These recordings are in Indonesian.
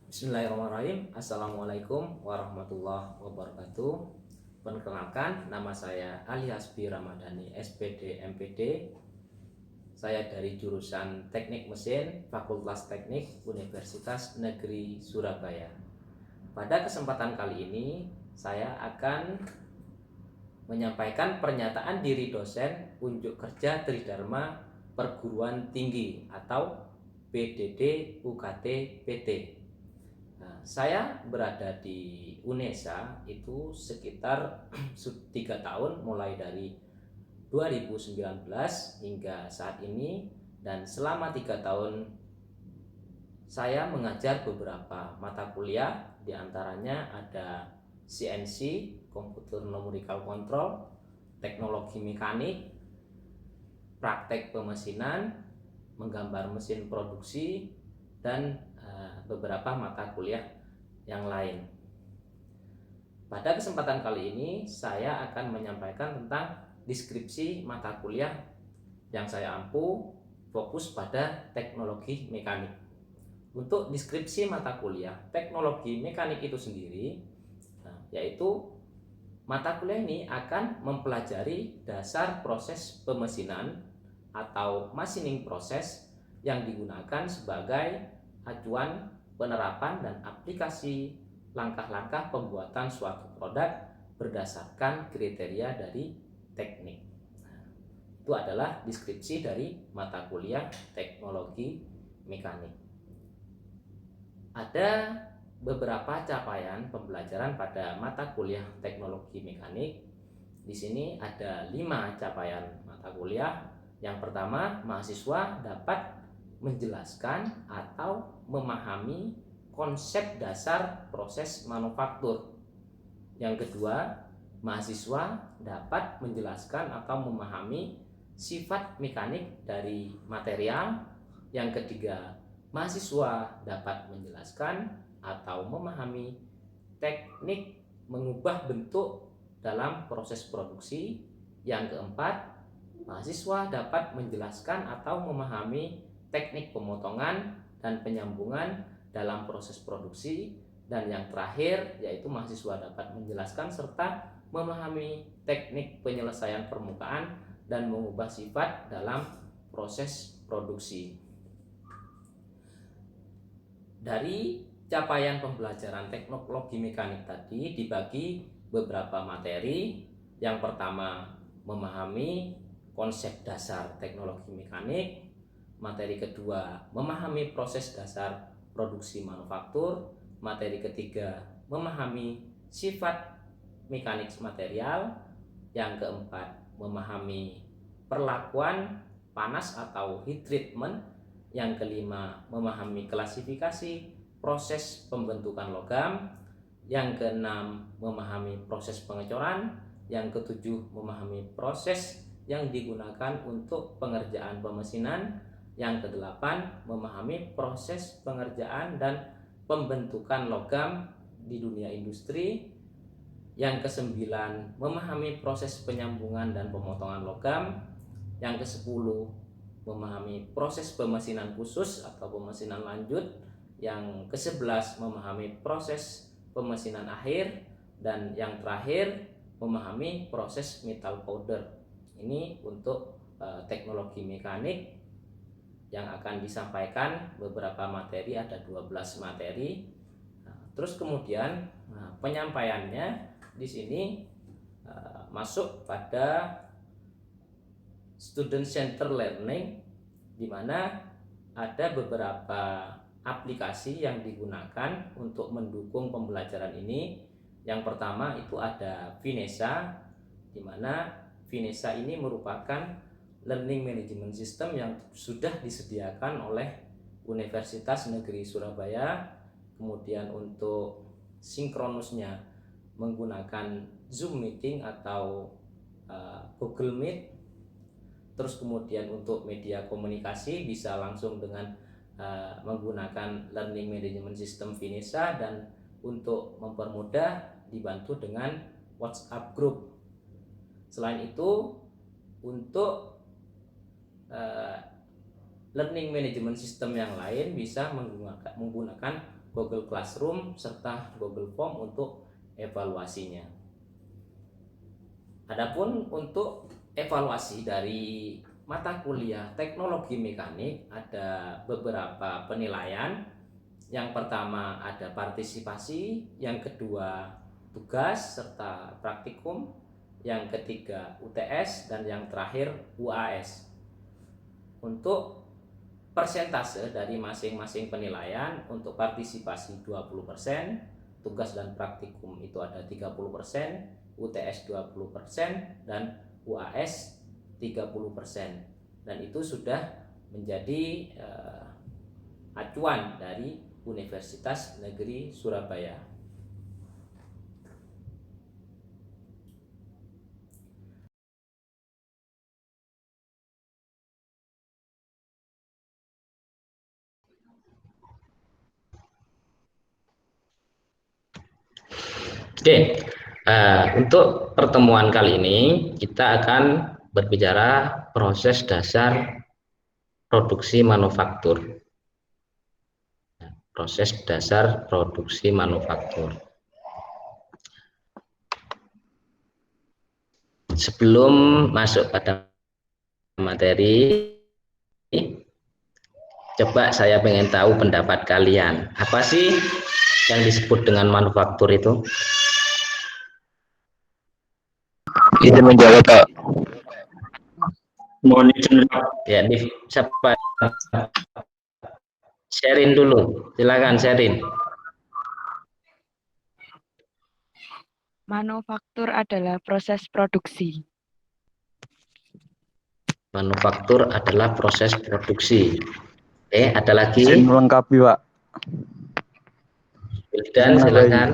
Bismillahirrahmanirrahim. Assalamualaikum warahmatullahi wabarakatuh. Perkenalkan, nama saya Ali Hasbi Ramadhani, SPD MPD. Saya dari jurusan Teknik Mesin, Fakultas Teknik Universitas Negeri Surabaya. Pada kesempatan kali ini, saya akan menyampaikan pernyataan diri dosen unjuk kerja Tridharma Perguruan Tinggi atau PDD UKT PT. Saya berada di UNESA itu sekitar 3 tahun, mulai dari 2019 hingga saat ini, dan selama 3 tahun saya mengajar beberapa mata kuliah, diantaranya ada CNC, Computer Numerical Control, teknologi mekanik, praktek pemesinan, menggambar mesin produksi, dan beberapa mata kuliah yang lain. Pada kesempatan kali ini saya akan menyampaikan tentang deskripsi mata kuliah yang saya ampu fokus pada teknologi mekanik. Untuk deskripsi mata kuliah teknologi mekanik itu sendiri, yaitu mata kuliah ini akan mempelajari dasar proses pemesinan atau machining proses yang digunakan sebagai acuan penerapan dan aplikasi langkah-langkah pembuatan suatu produk berdasarkan kriteria dari teknik. Itu adalah deskripsi dari mata kuliah teknologi mekanik. Ada beberapa capaian pembelajaran pada mata kuliah teknologi mekanik. Di sini ada 5 capaian mata kuliah. Yang pertama, mahasiswa dapat menjelaskan atau memahami konsep dasar proses manufaktur. Yang kedua, mahasiswa dapat menjelaskan atau memahami sifat mekanik dari material. Yang ketiga, mahasiswa dapat menjelaskan atau memahami teknik mengubah bentuk dalam proses produksi. Yang keempat, mahasiswa dapat menjelaskan atau memahami teknik pemotongan dan penyambungan dalam proses produksi. Dan yang terakhir, yaitu mahasiswa dapat menjelaskan serta memahami teknik penyelesaian permukaan dan mengubah sifat dalam proses produksi. Dari capaian pembelajaran teknologi mekanik tadi dibagi beberapa materi. Yang pertama, memahami konsep dasar teknologi mekanik. Materi kedua, memahami proses dasar produksi manufaktur. Materi ketiga, memahami sifat mekanik material. Yang keempat, memahami perlakuan panas atau heat treatment. Yang kelima, memahami klasifikasi proses pembentukan logam. Yang keenam, memahami proses pengecoran. Yang ketujuh, memahami proses yang digunakan untuk pengerjaan pemesinan. Yang kedelapan, memahami proses pengerjaan dan pembentukan logam di dunia industri. Yang kesembilan, memahami proses penyambungan dan pemotongan logam. Yang kesepuluh, memahami proses pemesinan khusus atau pemesinan lanjut. Yang kesebelas, memahami proses pemesinan akhir. Dan yang terakhir, memahami proses metal powder. Ini untuk teknologi mekanik yang akan disampaikan beberapa materi, ada 12 materi. Terus kemudian penyampaiannya di sini masuk pada student center learning, di mana ada beberapa aplikasi yang digunakan untuk mendukung pembelajaran ini. Yang pertama itu ada Finesa, di mana Finesa ini merupakan learning management system yang sudah disediakan oleh Universitas Negeri Surabaya. Kemudian untuk sinkronusnya menggunakan Zoom meeting atau Google Meet. Terus kemudian untuk media komunikasi bisa langsung dengan menggunakan learning management system Finesa, dan untuk mempermudah dibantu dengan WhatsApp group. Selain itu, untuk learning management system yang lain bisa menggunakan Google Classroom serta Google Form untuk evaluasinya. Adapun untuk evaluasi dari mata kuliah teknologi mekanik ada beberapa penilaian. Yang pertama ada partisipasi, yang kedua tugas serta praktikum, yang ketiga UTS, dan yang terakhir UAS. Untuk persentase dari masing-masing penilaian, untuk partisipasi 20%, tugas dan praktikum itu ada 30%, UTS 20%, dan UAS 30%. Dan itu sudah menjadi acuan dari Universitas Negeri Surabaya. Oke, untuk pertemuan kali ini kita akan berbicara proses dasar produksi manufaktur. Proses dasar produksi manufaktur. Sebelum masuk pada materi, coba saya pengen tahu pendapat kalian. Apa sih yang disebut dengan manufaktur itu? Izin menjawab, Pak. Mohon izin, Pak. Ya, siapa? Sharing dulu, silakan sharing. Manufaktur adalah proses produksi. Manufaktur adalah proses produksi. Ada lagi? Izin melengkapi, Pak. Dan silakan.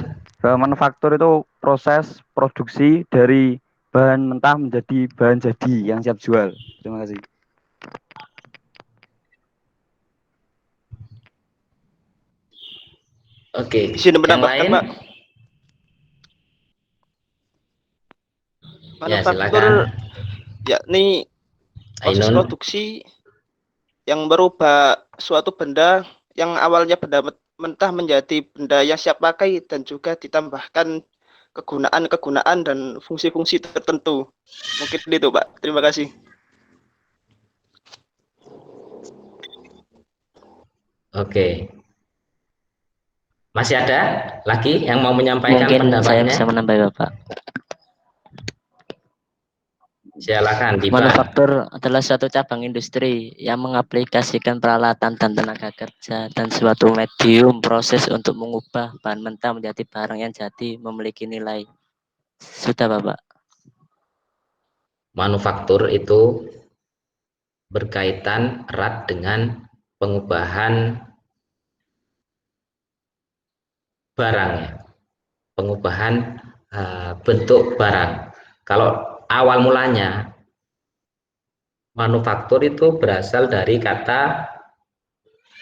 Manufaktur itu proses produksi dari bahan mentah menjadi bahan jadi yang siap jual. Terima kasih. Oke, Izin yang menambahkan, lain? Pak. Manufaktur Ya, yakni proses Ainun. produksi yang merubah suatu benda yang awalnya benda mentah menjadi benda yang siap pakai dan juga ditambahkan kegunaan-kegunaan dan fungsi-fungsi tertentu. Mungkin itu, Pak. Terima kasih. Oke. Masih ada lagi yang mau menyampaikan Mungkin pendapatnya? saya bisa menambah, Bapak. Silakan, Dipa. Manufaktur adalah suatu cabang industri yang mengaplikasikan peralatan dan tenaga kerja dan suatu medium proses untuk mengubah bahan mentah menjadi barang yang jadi memiliki nilai. Sudah, Bapak. Manufaktur itu berkaitan erat dengan pengubahan barang, ya. Pengubahan bentuk barang. Kalau awal mulanya manufaktur itu berasal dari kata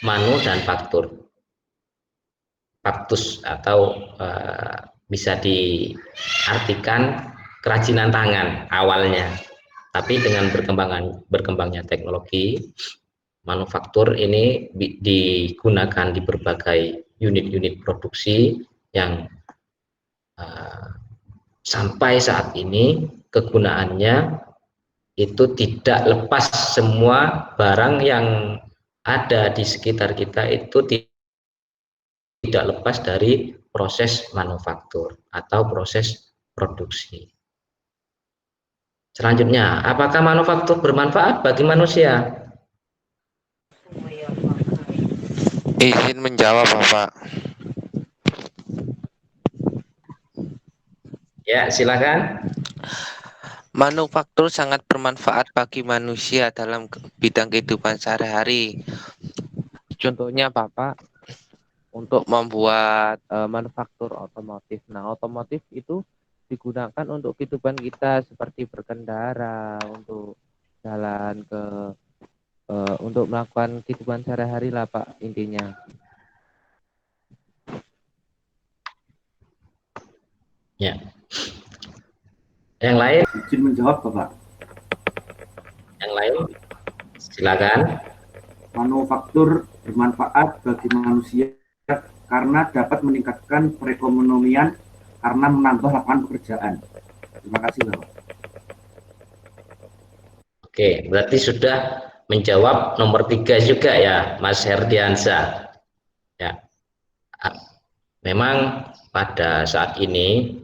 manu dan faktur. Faktus atau bisa diartikan kerajinan tangan awalnya. Tapi dengan berkembangnya teknologi, manufaktur ini digunakan di berbagai unit-unit produksi yang sampai saat ini kegunaannya itu tidak lepas, semua barang yang ada di sekitar kita itu tidak lepas dari proses manufaktur atau proses produksi. Selanjutnya, apakah manufaktur bermanfaat bagi manusia? Izin menjawab, Bapak. Ya, silakan. Manufaktur sangat bermanfaat bagi manusia dalam bidang kehidupan sehari-hari. Contohnya, Bapak, untuk membuat manufaktur otomotif. Nah, otomotif itu digunakan untuk kehidupan kita seperti berkendara, untuk jalan ke untuk melakukan kehidupan sehari-hari lah, Pak, intinya. Ya. Yang lain? Izin menjawab, Bapak. Yang lain? Silakan. Manufaktur bermanfaat bagi manusia karena dapat meningkatkan perekonomian karena menambah lapangan pekerjaan. Terima kasih, Bapak. Oke, berarti sudah menjawab nomor 3 juga ya, Mas Herdiansyah. Ya, memang pada saat ini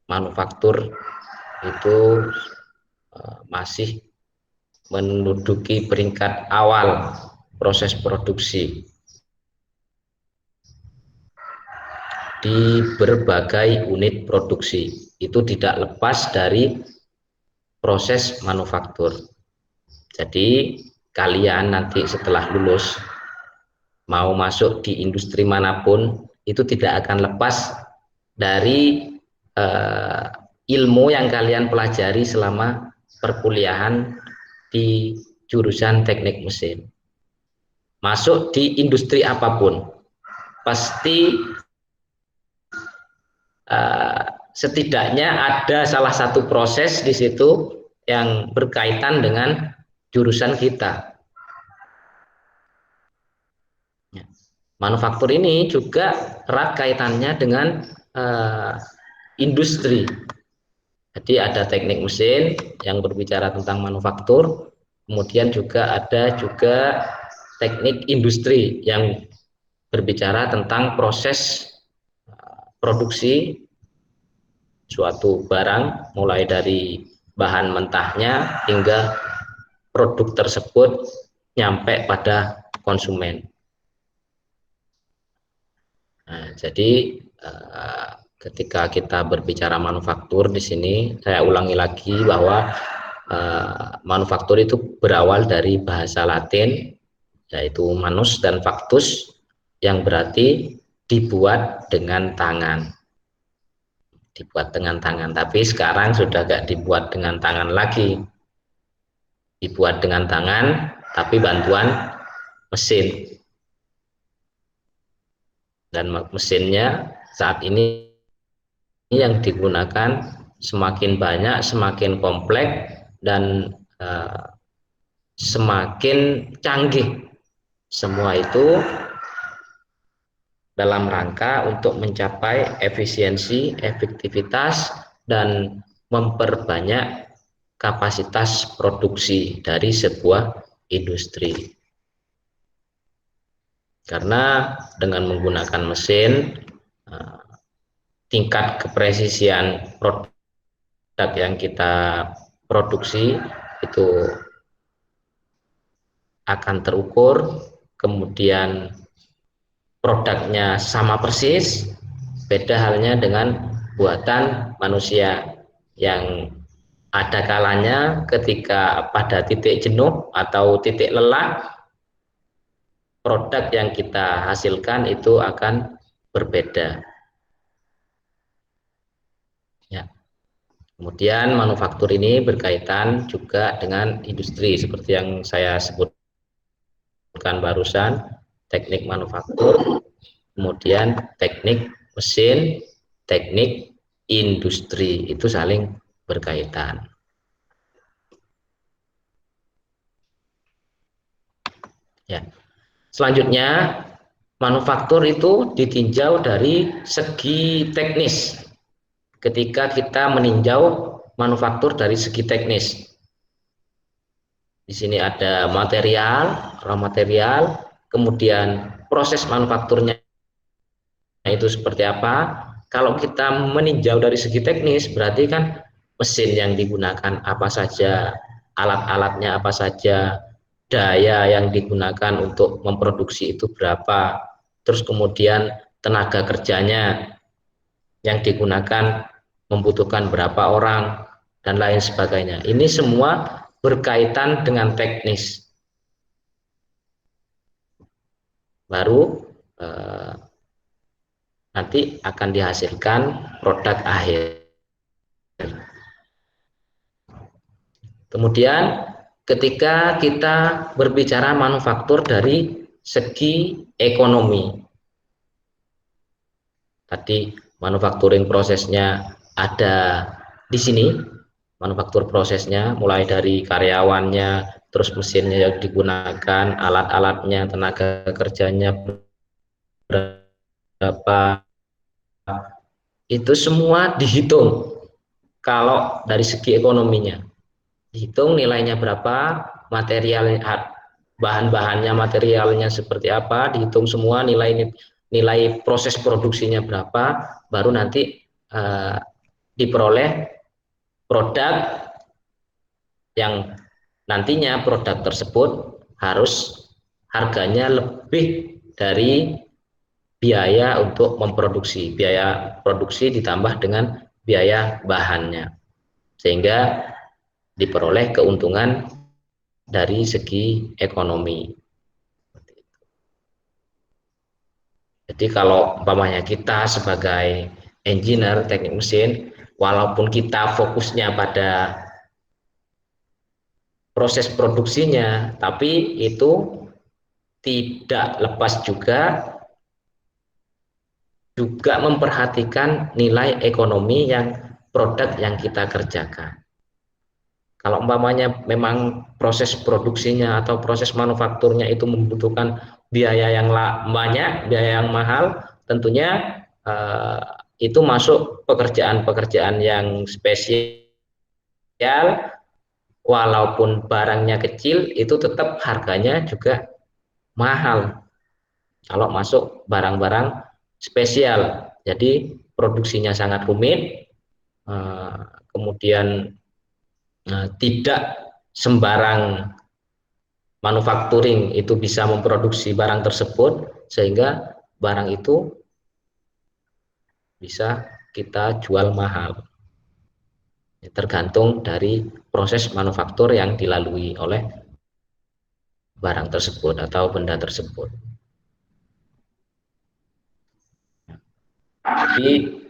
manufaktur itu masih menduduki peringkat awal proses produksi di berbagai unit produksi. Itu tidak lepas dari proses manufaktur. Jadi kalian nanti setelah lulus mau masuk di industri manapun itu tidak akan lepas dari ilmu yang kalian pelajari selama perkuliahan di jurusan teknik mesin. Masuk di industri apapun pasti setidaknya ada salah satu proses di situ yang berkaitan dengan jurusan kita. Manufaktur ini juga erat kaitannya dengan industri. Jadi ada teknik mesin yang berbicara tentang manufaktur, kemudian juga ada teknik industri yang berbicara tentang proses produksi suatu barang, mulai dari bahan mentahnya hingga produk tersebut nyampe pada konsumen. Nah, jadi ketika kita berbicara manufaktur di sini, saya ulangi lagi bahwa manufaktur itu berawal dari bahasa Latin, yaitu manus dan factus, yang berarti dibuat dengan tangan. Dibuat dengan tangan, tapi sekarang sudah gak dibuat dengan tangan lagi. Dibuat dengan tangan, tapi bantuan mesin. Dan mesinnya saat ini yang digunakan semakin banyak, semakin kompleks, dan semakin canggih. Semua itu dalam rangka untuk mencapai efisiensi, efektivitas, dan memperbanyak kapasitas produksi dari sebuah industri. Karena dengan menggunakan mesin, tingkat kepresisian produk yang kita produksi itu akan terukur, kemudian produknya sama persis. Beda halnya dengan buatan manusia yang ada kalanya ketika pada titik jenuh atau titik lelah, produk yang kita hasilkan itu akan berbeda. Ya. Kemudian manufaktur ini berkaitan juga dengan industri seperti yang saya sebutkan barusan, teknik manufaktur, kemudian teknik mesin, teknik industri, itu saling berkaitan. Ya. Selanjutnya, manufaktur itu ditinjau dari segi teknis. Ketika kita meninjau manufaktur dari segi teknis, di sini ada material, raw material, kemudian proses manufakturnya itu seperti apa. Kalau kita meninjau dari segi teknis, berarti kan mesin yang digunakan apa saja, alat-alatnya apa saja, daya yang digunakan untuk memproduksi itu berapa, terus kemudian tenaga kerjanya yang digunakan membutuhkan berapa orang, dan lain sebagainya. Ini semua berkaitan dengan teknis. Baru nanti akan dihasilkan produk akhir. Kemudian ketika kita berbicara manufaktur dari segi ekonomi, tadi manufacturing prosesnya ada di sini, manufaktur prosesnya mulai dari karyawannya, terus mesinnya yang digunakan, alat-alatnya, tenaga kerjanya berapa, itu semua dihitung. Kalau dari segi ekonominya, dihitung nilainya berapa, material, bahan-bahannya, materialnya seperti apa, dihitung semua, nilai proses produksinya berapa, baru nanti diperoleh produk yang nantinya produk tersebut harus harganya lebih dari biaya untuk memproduksi, biaya produksi ditambah dengan biaya bahannya, sehingga diperoleh keuntungan dari segi ekonomi. Jadi kalau umpamanya kita sebagai engineer teknik mesin, walaupun kita fokusnya pada proses produksinya, tapi itu tidak lepas juga memperhatikan nilai ekonomi yang produk yang kita kerjakan. Kalau umpamanya memang proses produksinya atau proses manufakturnya itu membutuhkan biaya yang banyak, biaya yang mahal, tentunya itu masuk pekerjaan-pekerjaan yang spesial, walaupun barangnya kecil itu tetap harganya juga mahal kalau masuk barang-barang spesial. Jadi produksinya sangat rumit, kemudian tidak sembarang manufacturing itu bisa memproduksi barang tersebut, sehingga barang itu bisa kita jual mahal. Tergantung dari proses manufaktur yang dilalui oleh barang tersebut atau benda tersebut. Jadi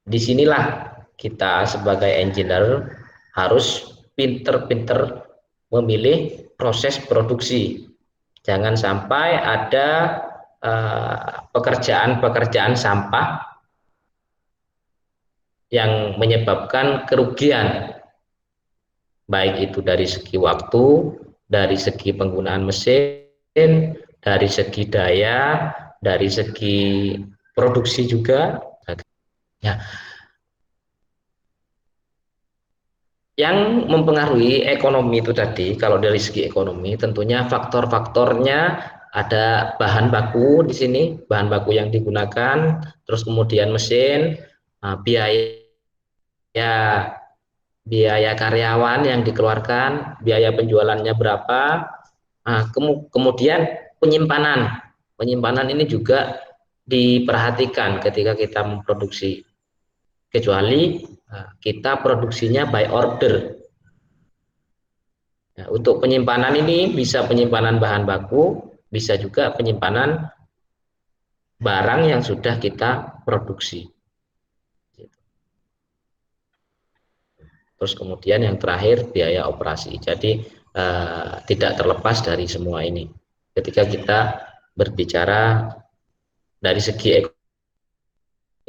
disinilah kita sebagai engineer harus pinter-pinter memilih proses produksi. Jangan sampai ada pekerjaan-pekerjaan sampah yang menyebabkan kerugian, baik itu dari segi waktu, dari segi penggunaan mesin, dari segi daya, dari segi produksi juga. Ya. Yang mempengaruhi ekonomi itu tadi, kalau dari segi ekonomi tentunya faktor-faktornya ada bahan baku di sini, bahan baku yang digunakan, terus kemudian mesin, biaya karyawan yang dikeluarkan, biaya penjualannya berapa, kemudian penyimpanan ini juga diperhatikan ketika kita memproduksi, kecuali kita produksinya by order. Untuk penyimpanan ini bisa penyimpanan bahan baku, bisa juga penyimpanan barang yang sudah kita produksi. Terus kemudian yang terakhir biaya operasi. Jadi tidak terlepas dari semua ini. Ketika kita berbicara dari segi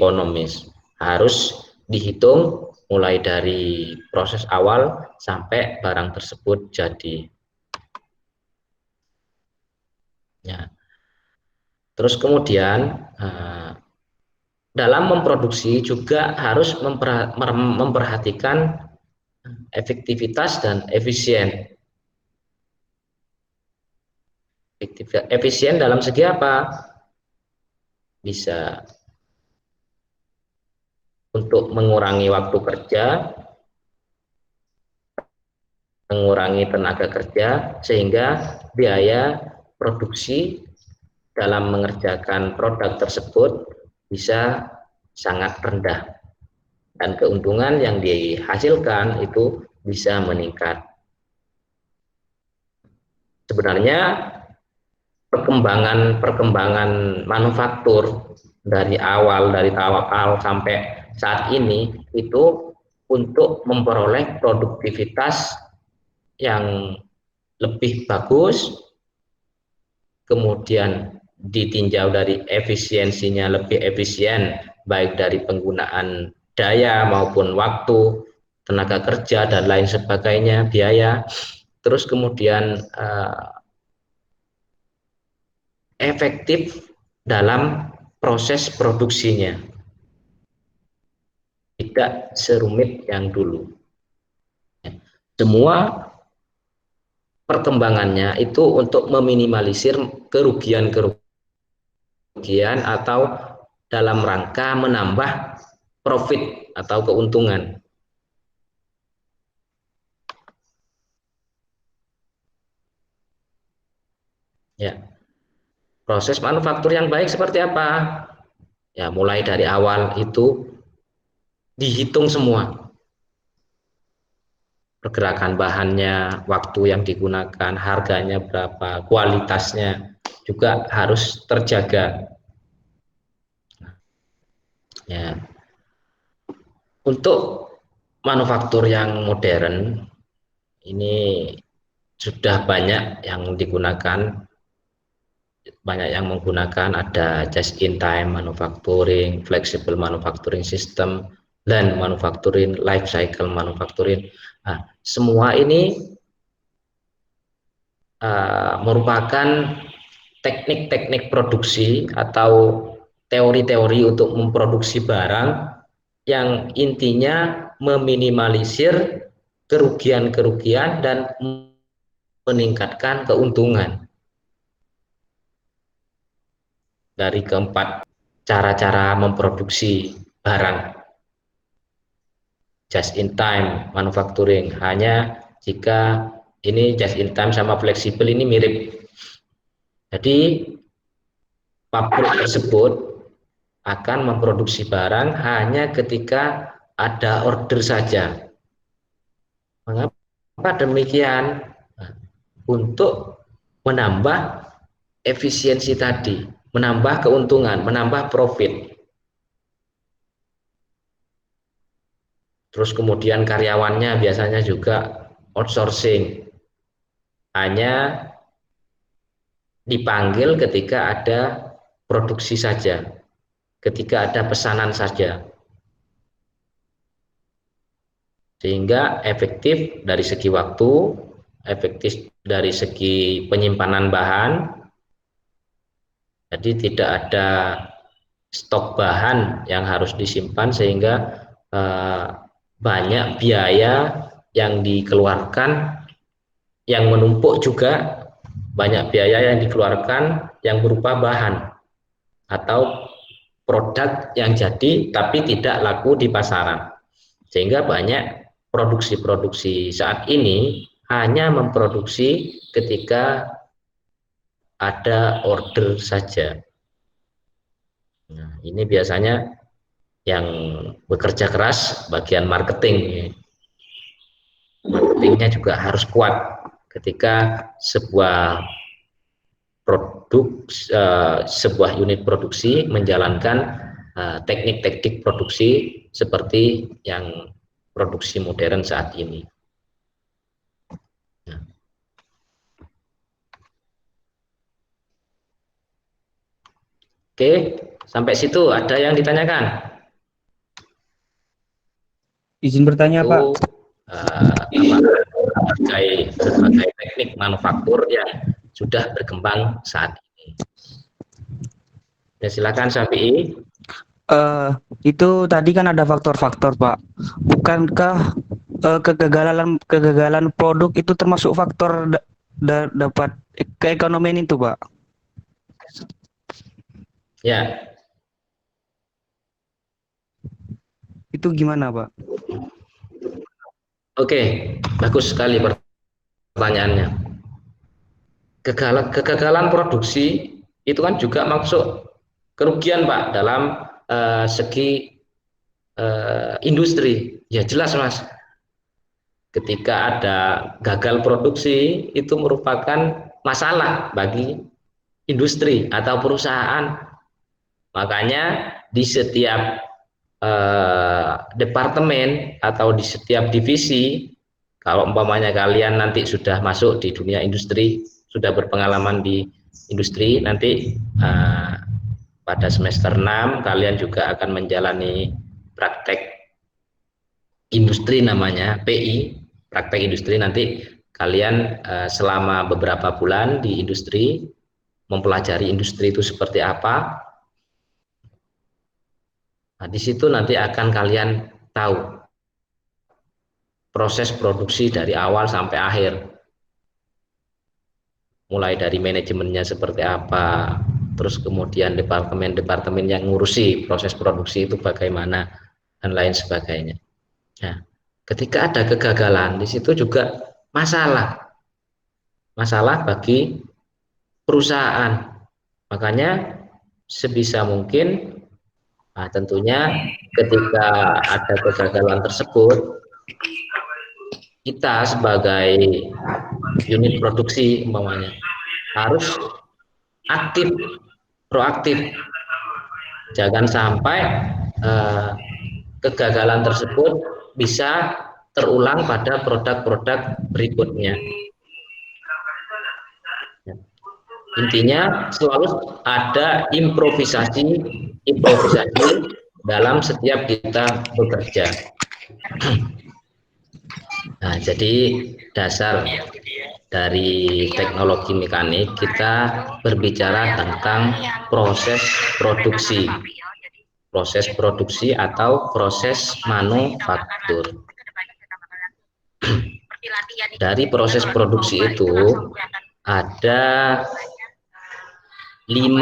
ekonomis, harus dihitung mulai dari proses awal sampai barang tersebut jadi. Ya. Terus kemudian dalam memproduksi juga harus memperhatikan efektivitas dan efisien. Efisien dalam segi apa? Bisa untuk mengurangi waktu kerja, mengurangi tenaga kerja, sehingga biaya produksi dalam mengerjakan produk tersebut bisa sangat rendah, dan keuntungan yang dihasilkan itu bisa meningkat. Sebenarnya perkembangan manufaktur dari awal sampai saat ini itu untuk memperoleh produktivitas yang lebih bagus, kemudian ditinjau dari efisiensinya lebih efisien, baik dari penggunaan daya maupun waktu, tenaga kerja dan lain sebagainya, biaya. Terus kemudian efektif dalam proses produksinya, tidak serumit yang dulu. Semua perkembangannya itu untuk meminimalisir kerugian atau dalam rangka menambah profit atau keuntungan. Ya, proses manufaktur yang baik seperti apa? Ya, mulai dari awal itu dihitung semua. Pergerakan bahannya, waktu yang digunakan, harganya berapa, kualitasnya juga harus terjaga. Ya. Untuk manufaktur yang modern ini sudah banyak yang digunakan, banyak yang menggunakan, ada just in time manufacturing, flexible manufacturing system, dan manufacturing life cycle manufacturing. Nah, semua ini merupakan teknik-teknik produksi atau teori-teori untuk memproduksi barang yang intinya meminimalisir kerugian-kerugian dan meningkatkan keuntungan. Dari keempat cara-cara memproduksi barang, just in time manufacturing, hanya jika ini just in time sama fleksibel ini mirip. Jadi pabrik tersebut akan memproduksi barang hanya ketika ada order saja. Mengapa demikian? Untuk menambah efisiensi tadi, menambah keuntungan, menambah profit. Terus kemudian karyawannya biasanya juga outsourcing, hanya dipanggil ketika ada produksi saja, ketika ada pesanan saja, sehingga efektif dari segi waktu, efektif dari segi penyimpanan bahan. Jadi tidak ada stok bahan yang harus disimpan, sehingga banyak biaya yang dikeluarkan, yang menumpuk juga banyak biaya yang dikeluarkan yang berupa bahan atau produk yang jadi tapi tidak laku di pasaran, sehingga banyak produksi-produksi saat ini hanya memproduksi ketika ada order saja. Nah, ini biasanya yang bekerja keras bagian marketing. Marketingnya juga harus kuat ketika sebuah produk, sebuah unit produksi menjalankan teknik-teknik produksi seperti yang produksi modern saat ini. Nah. Oke, sampai situ ada yang ditanyakan? Izin bertanya, Pak. Berbagai teknik manufaktur yang sudah berkembang saat ini. Ya, silakan Syafi'i. Itu tadi kan ada faktor-faktor, Pak. Bukankah kegagalan produk itu termasuk faktor dapat keekonomian itu, Pak? Ya. Itu gimana, Pak? Oke, bagus sekali pertanyaannya. Kegagalan produksi itu kan juga masuk kerugian, Pak, dalam segi industri. Ya jelas, Mas. Ketika ada gagal produksi itu merupakan masalah bagi industri atau perusahaan. Makanya di setiap departemen atau di setiap divisi, kalau umpamanya kalian nanti sudah masuk di dunia industri, sudah berpengalaman di industri, nanti pada semester 6 kalian juga akan menjalani praktek industri, namanya PI, praktek industri. Nanti kalian selama beberapa bulan di industri mempelajari industri itu seperti apa. Nah, di situ nanti akan kalian tahu proses produksi dari awal sampai akhir. Mulai dari manajemennya seperti apa, terus kemudian departemen-departemen yang ngurusi proses produksi itu bagaimana, dan lain sebagainya. Nah, ketika ada kegagalan, di situ juga masalah bagi perusahaan. Makanya sebisa mungkin, nah tentunya ketika ada kegagalan tersebut, kita sebagai unit produksi umpamanya harus aktif, proaktif. Jangan sampai kegagalan tersebut bisa terulang pada produk-produk berikutnya. Intinya selalu ada improvisasi dalam setiap kita bekerja. Nah, jadi dasar dari teknologi mekanik kita berbicara tentang proses produksi atau proses manufaktur. Dari proses produksi itu ada 5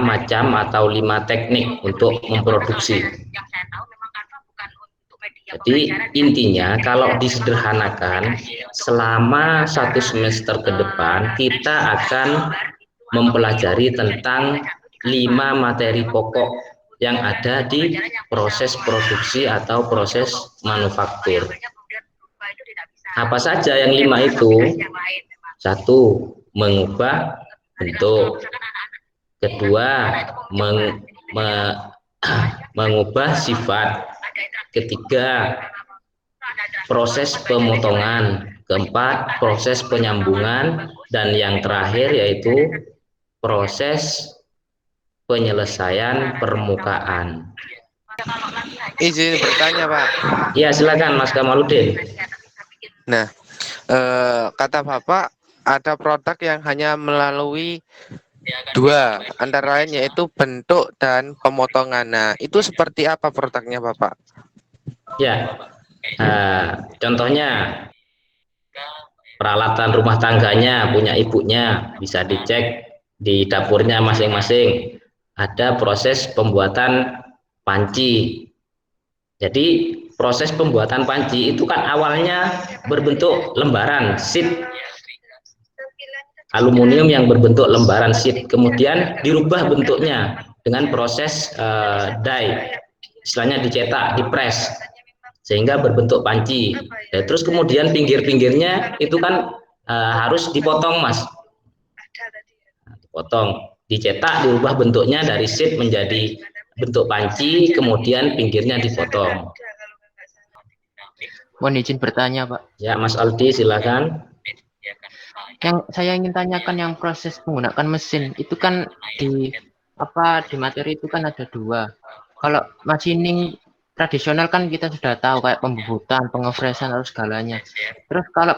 macam atau 5 teknik untuk memproduksi. Jadi intinya kalau disederhanakan, selama 1 semester ke depan kita akan mempelajari tentang 5 materi pokok yang ada di proses produksi atau proses manufaktur. Apa saja yang 5 itu? 1, mengubah bentuk. Kedua, mengubah sifat. Ketiga, proses pemotongan. Keempat, proses penyambungan. Dan yang terakhir yaitu proses penyelesaian permukaan. Izin bertanya, Pak. Ya, silakan Mas Kamaludin. Nah, kata Bapak ada produk yang hanya melalui 2, antara lain yaitu bentuk dan pemotongan. Nah, itu seperti apa produknya, Bapak? Ya, contohnya peralatan rumah tangganya punya ibunya, bisa dicek di dapurnya masing-masing. Ada proses pembuatan panci. Jadi proses pembuatan panci itu kan awalnya berbentuk lembaran sheet aluminium yang berbentuk lembaran sheet, kemudian dirubah bentuknya dengan proses die, istilahnya dicetak, dipres, sehingga berbentuk panci. Ya, terus kemudian pinggir-pinggirnya itu kan harus dipotong, Mas. Dipotong, dicetak, dirubah bentuknya dari sheet menjadi bentuk panci, kemudian pinggirnya dipotong. Mohon izin bertanya, Pak. Ya, Mas Aldi, silakan. Yang saya ingin tanyakan yang proses menggunakan mesin itu kan di materi itu kan ada 2. Kalau machining tradisional kan kita sudah tahu kayak pembubutan, pengefresan harus segalanya. Terus kalau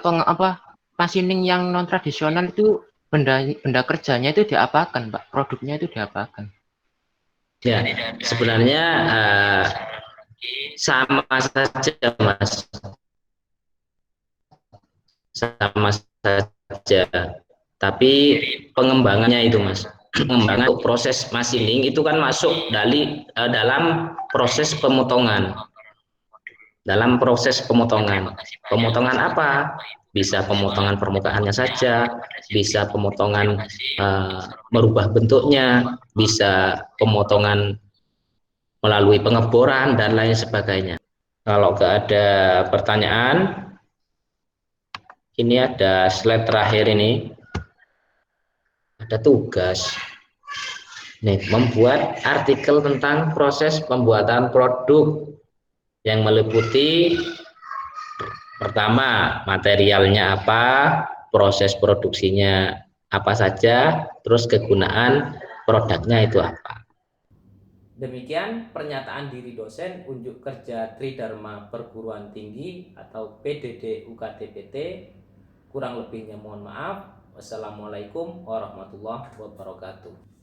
machining yang non tradisional itu benda kerjanya itu diapakan, Pak? Produknya itu diapakan? Ya, sebenarnya sama saja, Mas. Sama saja. Tapi pengembangannya itu, Mas. Pengembangan proses machining itu kan masuk dalam proses pemotongan. Dalam proses pemotongan. Pemotongan apa? Bisa pemotongan permukaannya saja, bisa pemotongan merubah bentuknya, bisa pemotongan melalui pengeboran dan lain sebagainya. Kalau nggak ada pertanyaan, ini ada slide terakhir ini, ada tugas. Nih, membuat artikel tentang proses pembuatan produk yang meliputi pertama materialnya apa, proses produksinya apa saja, terus kegunaan produknya itu apa. Demikian pernyataan diri dosen unjuk kerja Tridharma Perguruan Tinggi atau PDD UKT PT. Kurang lebihnya mohon maaf. Wassalamualaikum warahmatullahi wabarakatuh.